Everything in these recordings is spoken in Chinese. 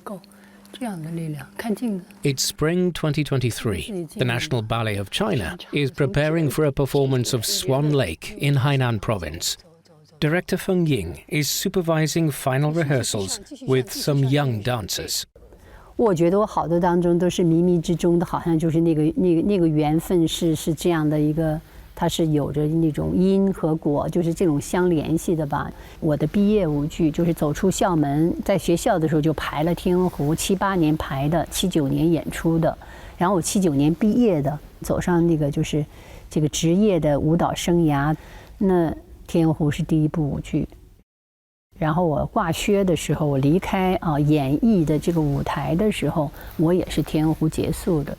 够这样的力量，看镜子。It's spring 2023. The National Ballet of China is preparing for a performance of Swan Lake in Hainan Province. Director Feng Ying is supervising final rehearsals with some young dancers. 我觉得我好多当中都是冥冥之中的，好像就是那个缘分是这样的一个，它是有着那种因和果，就是这种相联系的吧。我的毕业舞剧就是走出校门，在学校的时候就排了《天鹅湖》，7、8年排的，7、9年演出的，然后我7、9年毕业的，走上那个就是这个职业的舞蹈生涯，那《天鹅湖》是第一部舞剧。然后我挂靴的时候，我离开演艺的这个舞台的时候，我也是天鹅湖结束的。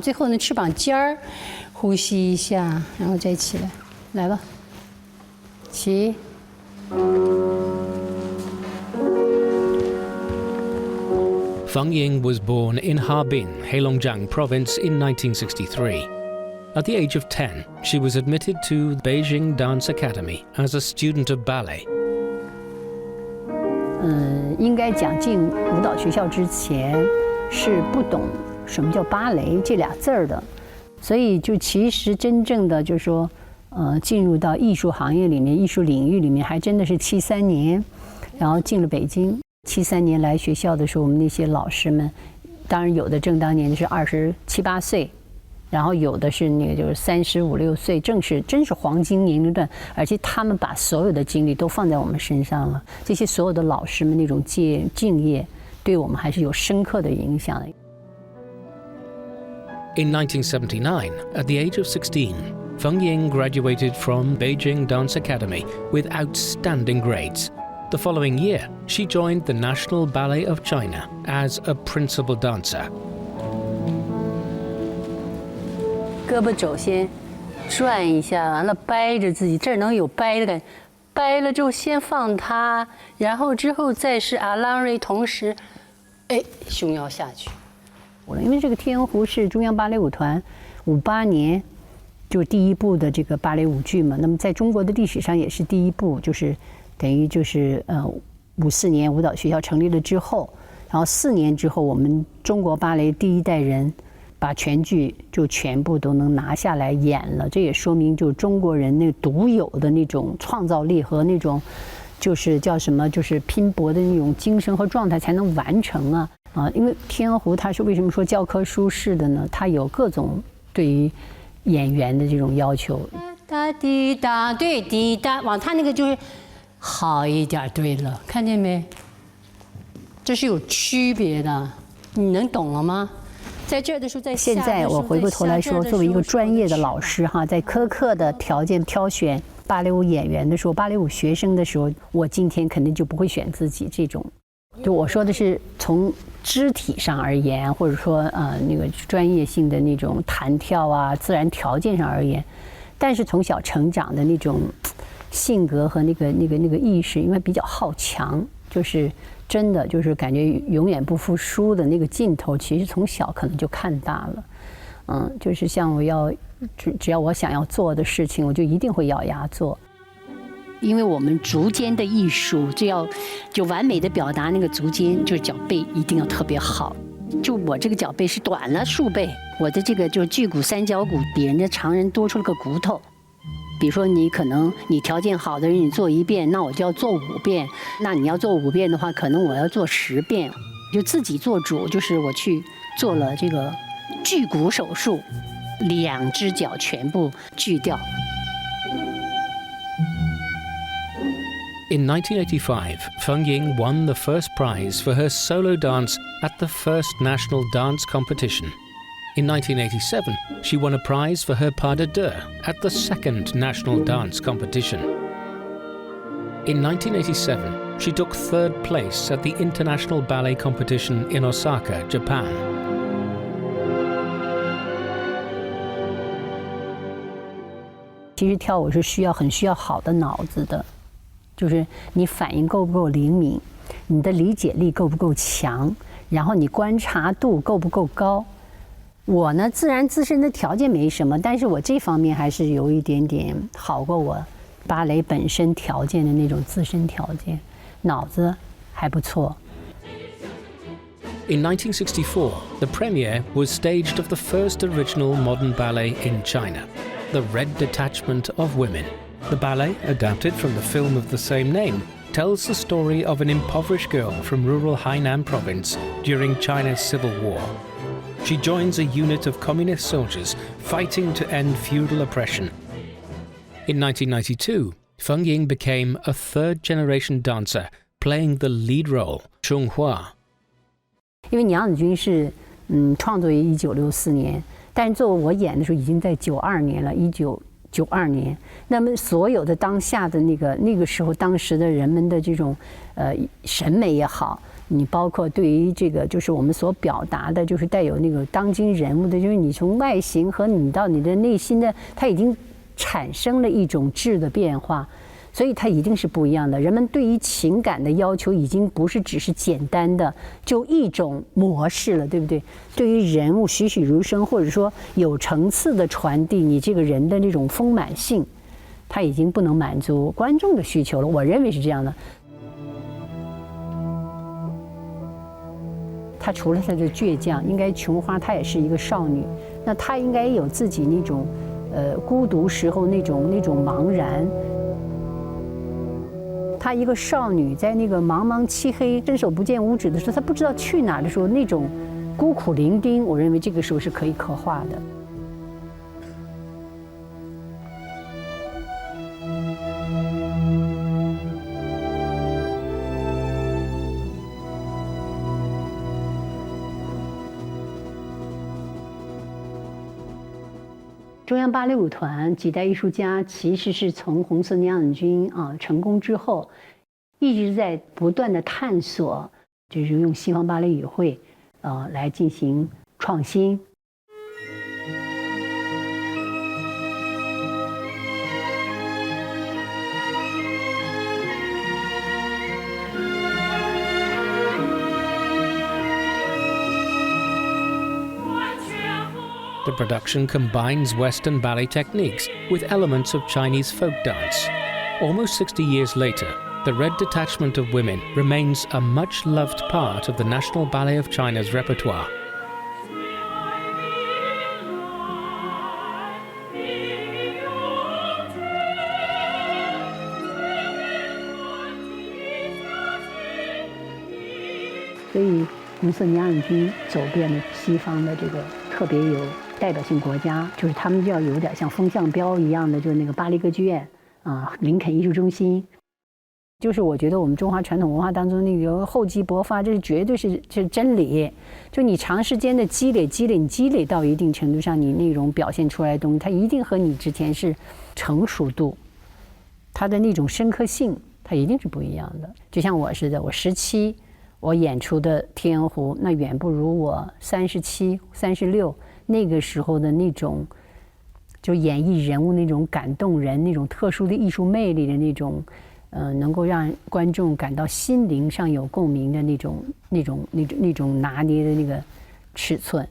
最后呢，翅膀尖儿，呼吸一下，然后再起来，来吧，起。Feng Ying was born in Harbin, Heilongjiang Province in 1963. At the age of 10, she was admitted to Beijing Dance Academy as a student of ballet. 应该讲进舞蹈学校之前是不懂什么叫芭蕾这俩字儿的，所以就其实真正的就是说，进入到艺术行业里面、艺术领域里面，还真的是73年，然后进了北京。73年来学校的时候，我们那些老师们，当然有的正当年的是27、8岁。然后有的是那个就是35、6岁，真是黄金年龄段，而且他们把所有的精力都放在我们身上了。这些所有的老师们那种敬业，对我们还是有深刻的影响的。In 1979, at the age of 16, Feng Ying graduated from Beijing Dance Academy with outstanding grades. The following year, she joined the National Ballet of China as a principal dancer. 胳膊肘先转一下，完了掰着自己，这儿能有掰的感觉，掰了之后先放它，然后之后再是阿拉瑞，同时，胸腰下去。因为这个《天鹅湖》是中央芭蕾舞团58年就是第一部的这个芭蕾舞剧嘛，那么在中国的历史上也是第一部，就是等于就是54年舞蹈学校成立了之后，然后4年之后，我们中国芭蕾第一代人。把全剧就全部都能拿下来演了，这也说明就中国人那独有的那种创造力和那种，就是叫什么，就是拼搏的那种精神和状态才能完成啊！因为《天鹅湖》它是为什么说教科书式的呢？它有各种对于演员的这种要求。哒滴哒，对滴哒，往它那个就是好一点。对了，看见没？这是有区别的，你能懂了吗？在这儿的时候，在现在我回过头来说，作为一个专业的老师哈，在苛刻的条件挑选芭蕾舞演员的时候，芭蕾舞学生的时候，我今天肯定就不会选自己这种。就我说的是从肢体上而言，或者说那个专业性的那种弹跳啊、自然条件上而言，但是从小成长的那种性格和那个意识，因为比较好强，就是真的就是感觉永远不服输的那个劲头，其实从小可能就看大了。就是像只要我想要做的事情，我就一定会咬牙做。因为我们足尖的艺术，就完美的表达那个足尖，就是脚背一定要特别好。就我这个脚背是短了数倍，我的这个就是距骨三角骨比人家常人多出了个骨头。比如说你可能你条件好的人你做1遍，那我就要做5遍，那你要做5遍的话，可能我要做10遍，就自己做主。就是我去做了这个锯骨手术，2只脚全部锯掉。In 1985, Feng Ying won the first prize for her solo dance at the first national dance competition. In 1987, she won a prize for her pas de deux at the second national dance competition. In 1987, she took 3rd place at the International Ballet Competition in Osaka, Japan. 其实跳舞是很需要好的脑子的，就是你反应够不够灵敏，你的理解力够不够强，然后你观察度够不够高。我呢，自身的条件没什么，但是我这方面还是有一点点好过我芭蕾本身条件的那种自身条件，脑子还不错。In 1964, the premiere was staged of the first original modern ballet in China, The Red Detachment of Women. The ballet, adapted from the film of the same name, tells the story of an impoverished girl from rural Hainan province during China's civil war. She joins a unit of communist soldiers fighting to end feudal oppression. In 1992, Feng Ying became a third-generation dancer, playing the lead role, Chung Hua. 因为娘子军是创作于1964年，但是作为我演的时候已经在92年了，1992年。那么所有的当下的那个时候，当时的人们的这种审美也好，你包括对于这个就是我们所表达的，就是带有那个当今人物的，就是你从外形和你到你的内心的，它已经产生了一种质的变化。所以它一定是不一样的。人们对于情感的要求已经不是只是简单的就一种模式了，对不对？对于人物栩栩如生，或者说有层次的传递你这个人的那种丰满性，它已经不能满足观众的需求了。我认为是这样的。她除了她的倔强，应该琼花她也是一个少女，那她应该有自己那种孤独时候那种茫然。她一个少女在那个茫茫漆黑、伸手不见五指的时候，她不知道去哪儿的时候，那种孤苦伶仃，我认为这个时候是可以刻画的。中央芭蕾舞团几代艺术家其实是从红色娘子军成功之后，一直在不断的探索，就是用西方芭蕾语汇来进行创新。The production combines Western ballet techniques with elements of Chinese folk dance. Almost 60 years later, The Red Detachment of Women remains a much-loved part of the National Ballet of China's repertoire. So, 红色娘子军走遍了西方的这个特别有代表性国家，就是他们就要有点像风向标一样的，就是那个巴黎歌剧院林肯艺术中心。就是我觉得我们中华传统文化当中那个厚积薄发，这绝对是真理。就你长时间的积累，你积累到一定程度上，你那种表现出来的东西，它一定和你之前是成熟度，它的那种深刻性，它一定是不一样的。就像我似的，我17。我演出的《天鹅湖》，那远不如我37、36那个时候的那种，就演绎人物那种感动人、那种特殊的艺术魅力的那种，能够让观众感到心灵上有共鸣的那种拿捏的那个尺寸。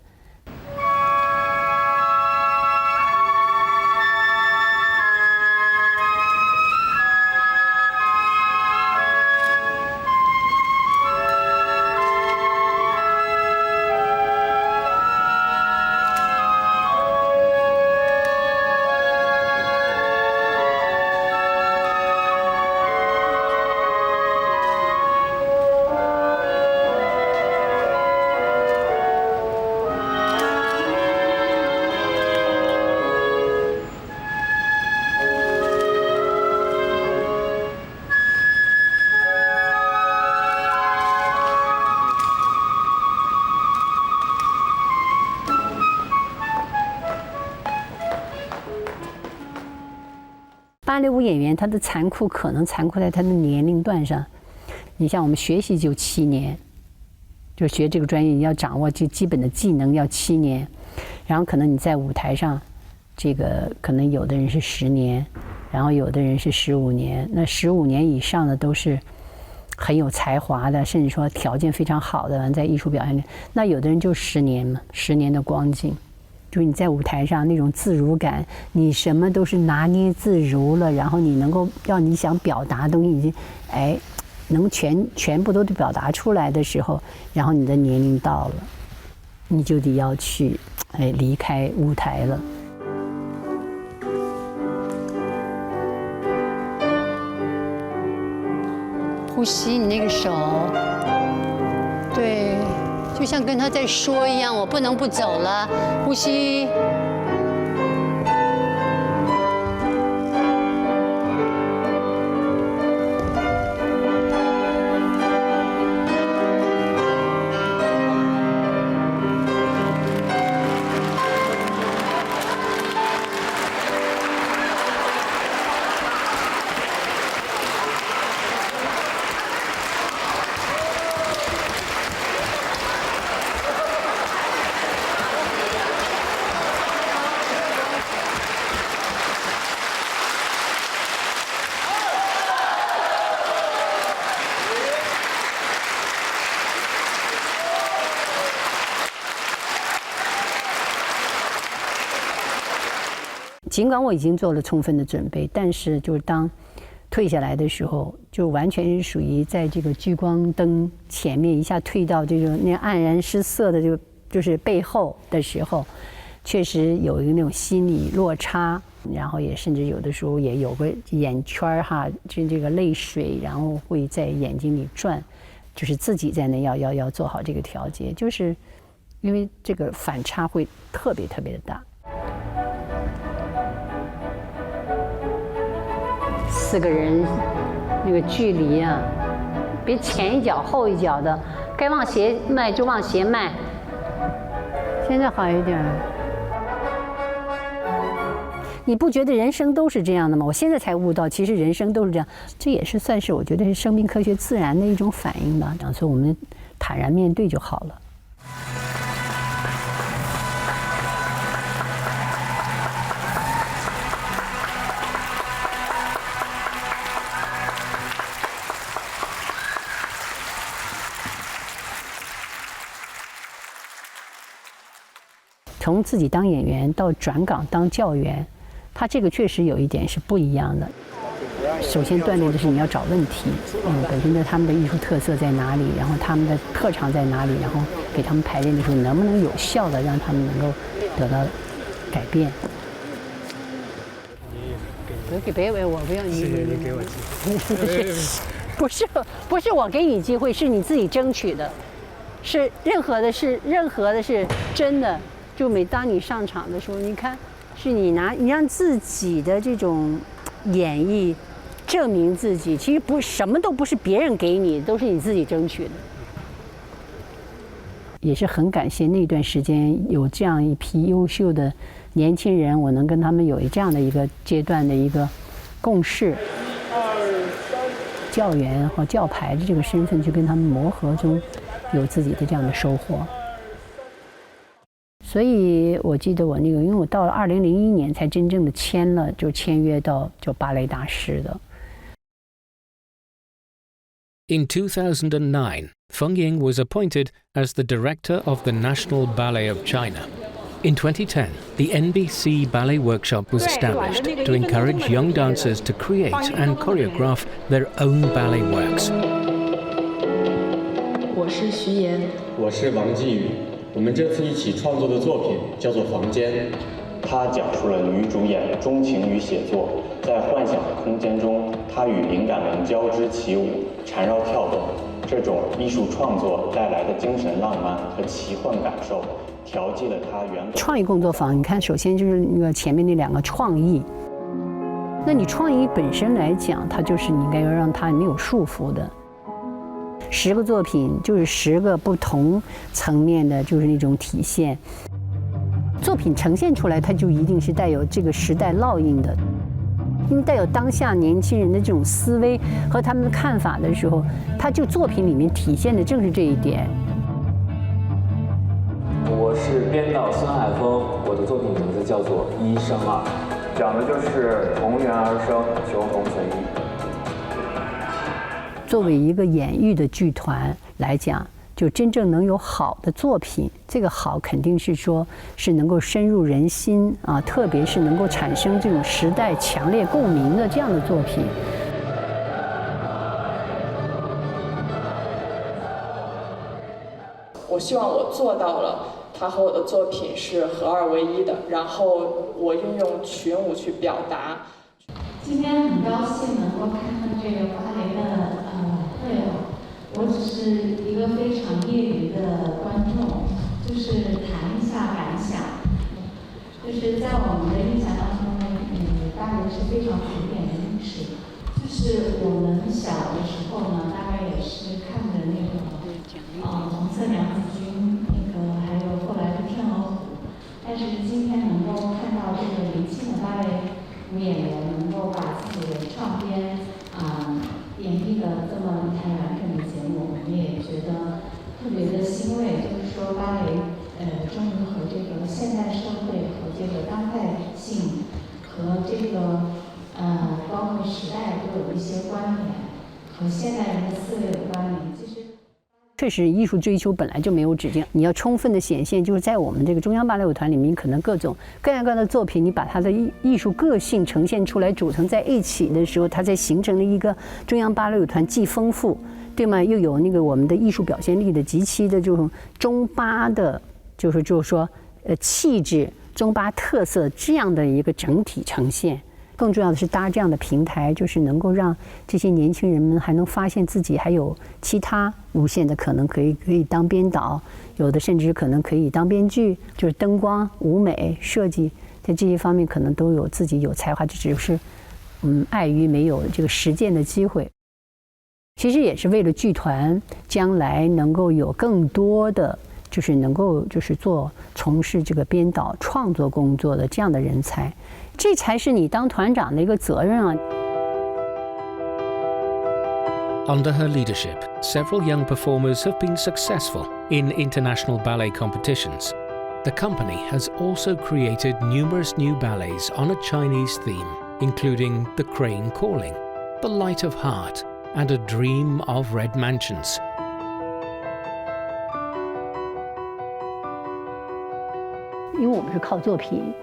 芭蕾舞演员他的残酷可能残酷在他的年龄段上，你像我们学习就7年，就学这个专业你要掌握这基本的技能要7年，然后可能你在舞台上，这个可能有的人是10年，然后有的人是15年，那15年以上的都是很有才华的，甚至说条件非常好的，在艺术表现里，那有的人就10年嘛，10年的光景。就是你在舞台上那种自如感，你什么都是拿捏自如了，然后你能够让你想表达的东西已经，能全部都表达出来的时候，然后你的年龄到了，你就得要去离开舞台了。呼吸，你那个手，对，就像跟他在说一样，我不能不走了。呼吸。尽管我已经做了充分的准备，但是就是当退下来的时候，就完全是属于在这个聚光灯前面一下退到这种那黯然失色的就是背后的时候，确实有一个那种心理落差，然后也甚至有的时候也有个眼圈哈，这个泪水，然后会在眼睛里转，就是自己在那要做好这个调节，就是因为这个反差会特别特别的大。4个人那个距离啊，别前一脚后一脚的，该往斜迈就往斜迈。现在好一点。你不觉得人生都是这样的吗？我现在才悟到，其实人生都是这样。这也是算是我觉得是生命科学自然的一种反应吧。所以我们坦然面对就好了。从自己当演员到转岗当教员，他这个确实有一点是不一样的。首先锻炼的是你要找问题，本身的他们的艺术特色在哪里，然后他们的特长在哪里，然后给他们排练的时候能不能有效的让他们能够得到改变。别我不要你给我机会，不是我给你机会，是你自己争取的，是任何的是真的。就每当你上场的时候，你看，是你让自己的这种演绎证明自己，其实什么都不是别人给你，都是你自己争取的。也是很感谢那段时间有这样一批优秀的年轻人，我能跟他们有这样的一个阶段的一个共事。教员和教牌的这个身份去跟他们磨合中，有自己的这样的收获。所以我记得我因为我到了2001年才真正的签约到芭蕾大师的。In 2009, Feng Ying was appointed as the director of the National Ballet of China. In 2010, the NBC Ballet Workshop was established to encourage young dancers to create and choreograph their own ballet works. 我是徐岩，我是王继宇。我们这次一起创作的作品叫做《房间》，它讲述了女主演钟情于写作，在幻想的空间中，她与灵感们交织起舞，缠绕跳动。这种艺术创作带来的精神浪漫和奇幻感受，调剂了她原本创意工作坊。你看，首先就是那个前面那2个创意。那你创意本身来讲，它就是你应该要让它没有束缚的。10个作品就是10个不同层面的，就是那种体现。作品呈现出来，它就一定是带有这个时代烙印的，因为带有当下年轻人的这种思维和他们的看法的时候，它就作品里面体现的正是这一点。我是编导孙海峰，我的作品名字叫做《一生二》，讲的就是同源而生，求同存异。作为一个演艺的剧团来讲，就真正能有好的作品，这个好肯定是说是能够深入人心啊，特别是能够产生这种时代强烈共鸣的这样的作品。我希望我做到了，它和我的作品是合二为一的，然后我运用群舞去表达。今天很高兴能够看看这个芭蕾的会了，我只是一个非常业余的观众，就是谈一下感想。就是在我们的印象当中呢，芭蕾是非常古典的艺术。就是我们小的时候呢，大概也是看着那个红色娘子军，还有后来的天鹅湖。但是今天能够看到这个年轻的芭蕾舞演员能够把自己的唱片演绎的这么一台完整的节目，我们也觉得特别的欣慰。就是说芭蕾终于和这个现代社会和这个当代性和这个包括时代都有一些关联，和现代人的思维有关联。其实确实，艺术追求本来就没有止境，你要充分的显现，就是在我们这个中央芭蕾舞团里面，可能各样各样的作品，你把它的艺术个性呈现出来，组成在一起的时候，它才形成了一个中央芭蕾舞团，既丰富，对吗？又有那个我们的艺术表现力的极其的这种中巴的，就是说气质、中巴特色这样的一个整体呈现。更重要的是搭这样的平台，就是能够让这些年轻人们还能发现自己还有其他无限的可能，可以当编导，有的甚至可能可以当编剧，就是灯光、舞美、设计，在这些方面可能都有自己有才华，这只是碍于没有这个实践的机会。其实也是为了剧团将来能够有更多的，就是能够就是从事这个编导创作工作的这样的人才。这才是你当团长的一个责任啊。Under her leadership, several young performers have been successful in international ballet competitions. The company has also created numerous new ballets on a Chinese theme, including The Crane Calling, The Light of Heart, and A Dream of Red Mansions. 因为我们是靠作品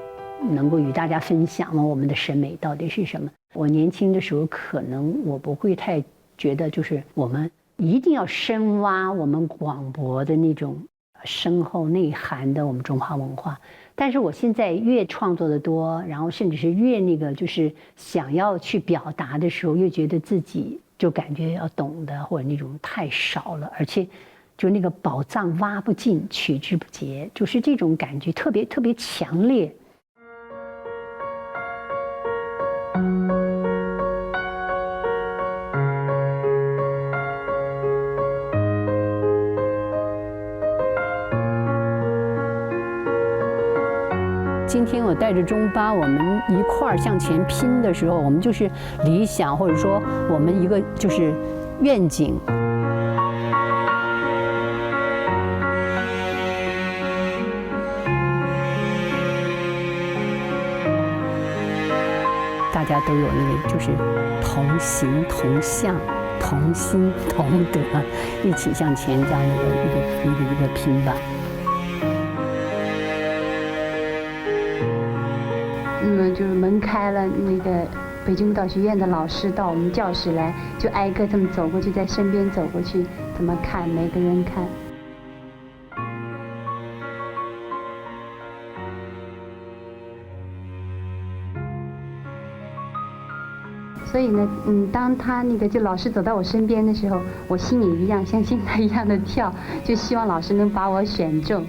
能够与大家分享了我们的审美到底是什么。我年轻的时候可能我不会太觉得就是我们一定要深挖我们广博的那种深厚内涵的我们中华文化，但是我现在越创作的多，然后甚至是越那个就是想要去表达的时候，越觉得自己就感觉要懂的或者那种太少了，而且就那个宝藏挖不尽取之不竭，就是这种感觉特别特别强烈。今天我带着中巴，我们一块儿向前拼的时候，我们就是理想，或者说我们一个就是愿景。大家都有那个就是同行同向、同心同德，一起向前这样一个拼吧。就是门开了，那个北京舞蹈学院的老师到我们教室来，就挨个这么走过去，在身边走过去，怎么看每个人看。所以呢，当他那个就老师走到我身边的时候，我心里一样像现在一样的跳，就希望老师能把我选中。